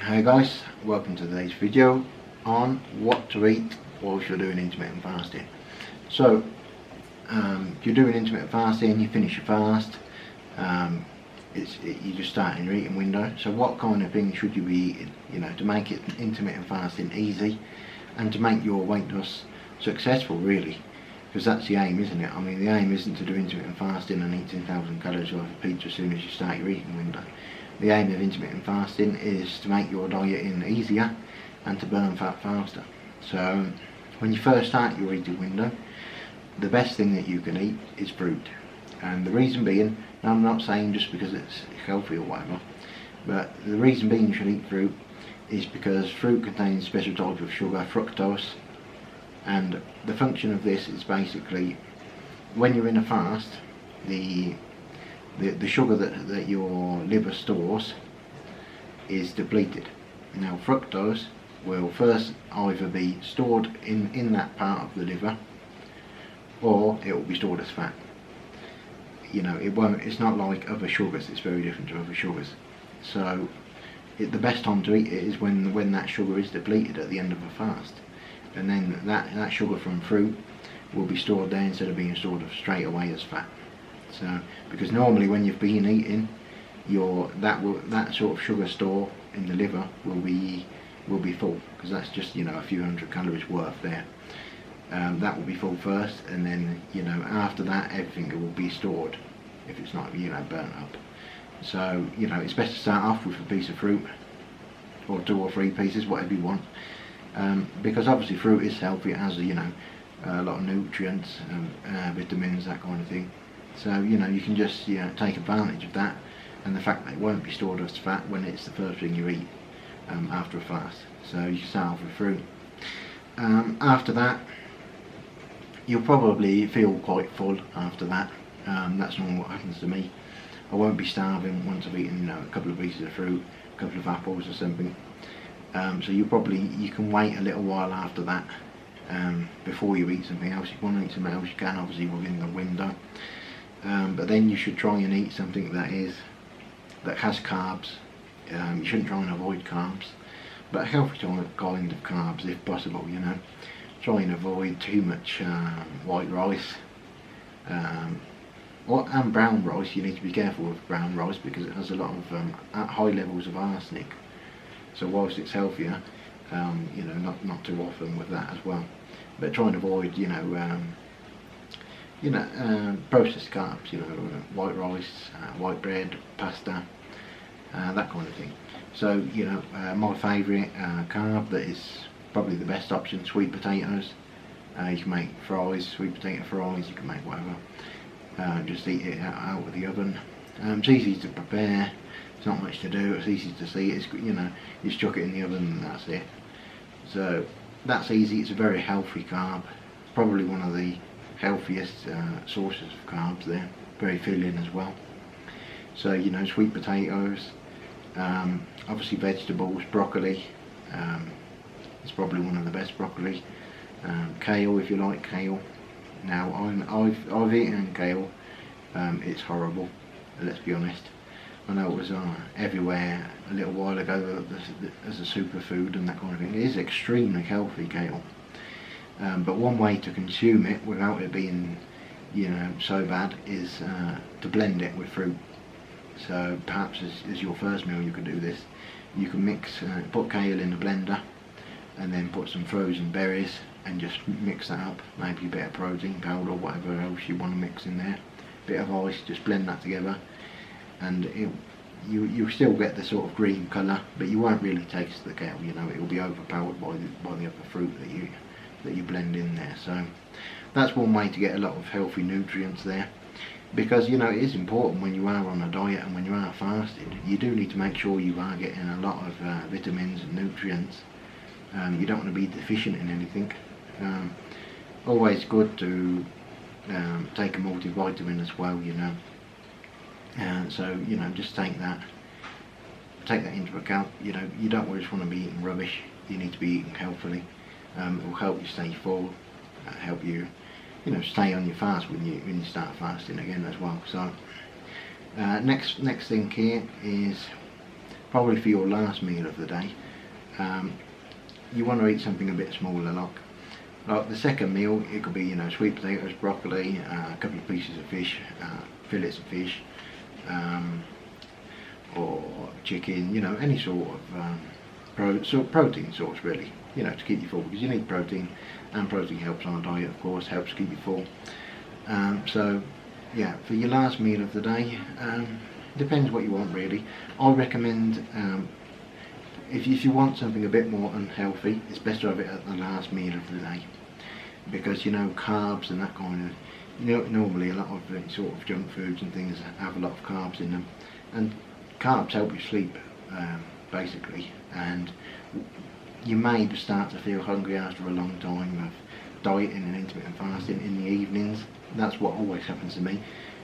Hey guys, welcome to today's video on what to eat whilst you're doing intermittent fasting. So, you're doing intermittent fasting, you finish your fast, you just start in your eating window. So what kind of things should you be eating, to make it intermittent fasting easy and to make your weight loss successful, really? Because that's the aim, isn't it? I mean, the aim isn't to do intermittent fasting and eat 10,000 calories worth of pizza as soon as you start your eating window. The aim of intermittent fasting is to make your diet easier and to burn fat faster. So when you first start your eating window, the best thing that you can eat is fruit. And the reason being, I'm not saying just because it's healthy or whatever, but the reason being you should eat fruit is because fruit contains special types of sugar, fructose, and the function of this is basically when you're in a fast, the sugar that your liver stores is depleted. Now fructose will first either be stored in that part of the liver, or it will be stored as fat. It's not like other sugars, it's very different to other sugars. So the best time to eat it is when that sugar is depleted at the end of a fast. And then that sugar from fruit will be stored there instead of being stored straight away as fat. So, because normally when you've been eating, that sort of sugar store in the liver will be full, because that's just a few hundred calories worth there. That will be full first, and then after that everything will be stored if it's not burnt up. So it's best to start off with a piece of fruit, or 2 or 3 pieces, whatever you want, because obviously fruit is healthy. It has a lot of nutrients, vitamins, that kind of thing. So you can just take advantage of that, and the fact that it won't be stored as fat when it's the first thing you eat after a fast. So you can start off with fruit. After that, you'll probably feel quite full after that. That's normally what happens to me. I won't be starving once I've eaten a couple of pieces of fruit, a couple of apples or something. So you can wait a little while after that before you eat something else. If you want to eat something else, you can, obviously within the window. But then you should try and eat something that has carbs. You shouldn't try and avoid carbs, but a healthy kind of carbs if possible. Try and avoid too much white rice and brown rice. You need to be careful with brown rice because it has a lot of high levels of arsenic. So whilst it's healthier, not too often with that as well. But try and avoid processed carbs, white rice, white bread, pasta, that kind of thing. So my favourite carb that is probably the best option, sweet potatoes. You can make fries, sweet potato fries, you can make whatever. Just eat it out of the oven. It's easy to prepare, it's not much to do, it's easy to see. It's you just chuck it in the oven and that's it. So that's easy. It's a very healthy carb, probably one of the healthiest sources of carbs there, very filling as well. So sweet potatoes, obviously vegetables, broccoli, it's probably one of the best broccoli. Kale, if you like kale. Now I've eaten kale, it's horrible, let's be honest. I know it was everywhere a little while ago as a superfood and that kind of thing. It is extremely healthy, kale. But one way to consume it without it being so bad is to blend it with fruit. So perhaps as your first meal you could do this. You can put kale in a blender and then put some frozen berries and just mix that up, maybe a bit of protein powder or whatever else you want to mix in there, bit of ice, just blend that together, and you still get the sort of green colour, but you won't really taste the kale. It will be overpowered by the other fruit that you blend in there. So that's one way to get a lot of healthy nutrients there, because it is important when you are on a diet and when you are fasting, you do need to make sure you are getting a lot of vitamins and nutrients. You don't want to be deficient in anything. Always good to take a multivitamin as well, so just take that into account. You don't just want to be eating rubbish. You need to be eating healthily. It will help you stay full, help you stay on your fast when you start fasting again as well. So next thing here is probably for your last meal of the day, you want to eat something a bit smaller, like the second meal. It could be, you know, sweet potatoes, broccoli, a couple of pieces of fish, fillets of fish, or chicken, you know, any sort of protein source really, you know, to keep you full, because you need protein, and protein helps on a diet, of course, helps keep you full. So yeah, for your last meal of the day, depends what you want really. I recommend, if you want something a bit more unhealthy, it's best to have it at the last meal of the day, because, you know, carbs and that kind of, you know, normally a lot of sort of junk foods and things have a lot of carbs in them, and carbs help you sleep, basically, and you may start to feel hungry after a long time of dieting and intermittent fasting in the evenings. That's what always happens to me.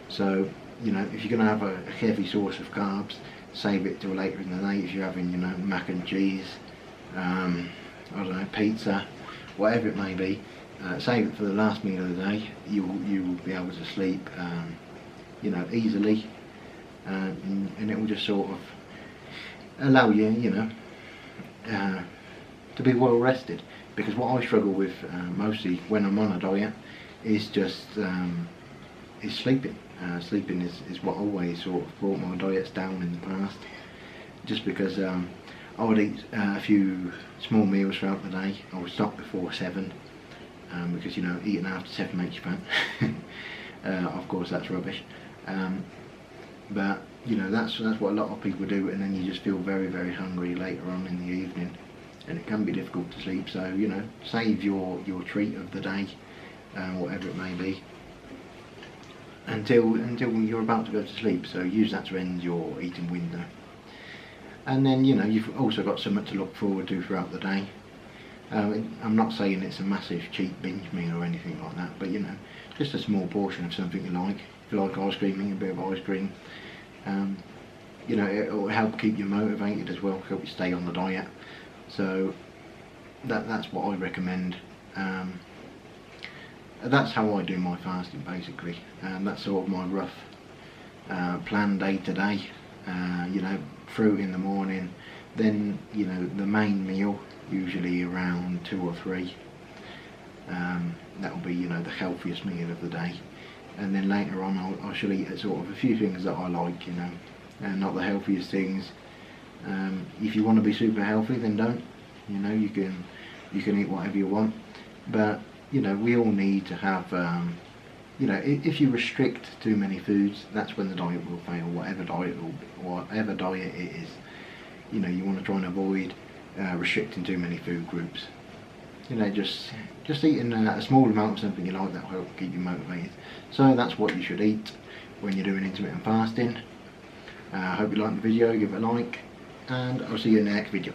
So, you know, if you're going to have a heavy source of carbs, save it till later in the day. If you're having, you know, mac and cheese, I don't know, pizza, whatever it may be, save it for the last meal of the day. You will be able to sleep, you know, easily, and it will just sort of allow you, you know, to be well rested. Because what I struggle with mostly when I'm on a diet is just is sleeping. Sleeping is what always sort of brought my diets down in the past, just because I would eat a few small meals throughout the day. I would stop before 7, because, you know, eating after 7 makes you fat. Of course that's rubbish, but, you know, that's what a lot of people do, and then you just feel very, very hungry later on in the evening, and it can be difficult to sleep. So, you know, save your treat of the day, whatever it may be, until you're about to go to sleep. So use that to end your eating window. And then, you know, you've also got something to look forward to throughout the day. I'm not saying it's a massive cheap binge meal or anything like that, but, you know, just a small portion of something you like. If you like ice cream, eat a bit of ice cream. You know, it will help keep you motivated as well, help you stay on the diet. So that's what I recommend. That's how I do my fasting, basically. That's sort of my rough plan day to day. You know, fruit in the morning, then, you know, the main meal usually around 2 or 3. That will be, you know, the healthiest meal of the day, and then later on I shall eat sort of a few things that I like, you know, and not the healthiest things. If you want to be super healthy, then don't. You know, you can eat whatever you want, but, you know, we all need to have, you know, if you restrict too many foods, that's when the diet will fail. Whatever diet it is, you know, you want to try and avoid restricting too many food groups. You know, just eating a small amount of something you like, that will help keep you motivated. So that's what you should eat when you're doing intermittent fasting. I hope you liked the video. Give it a like, and I'll see you in the next video.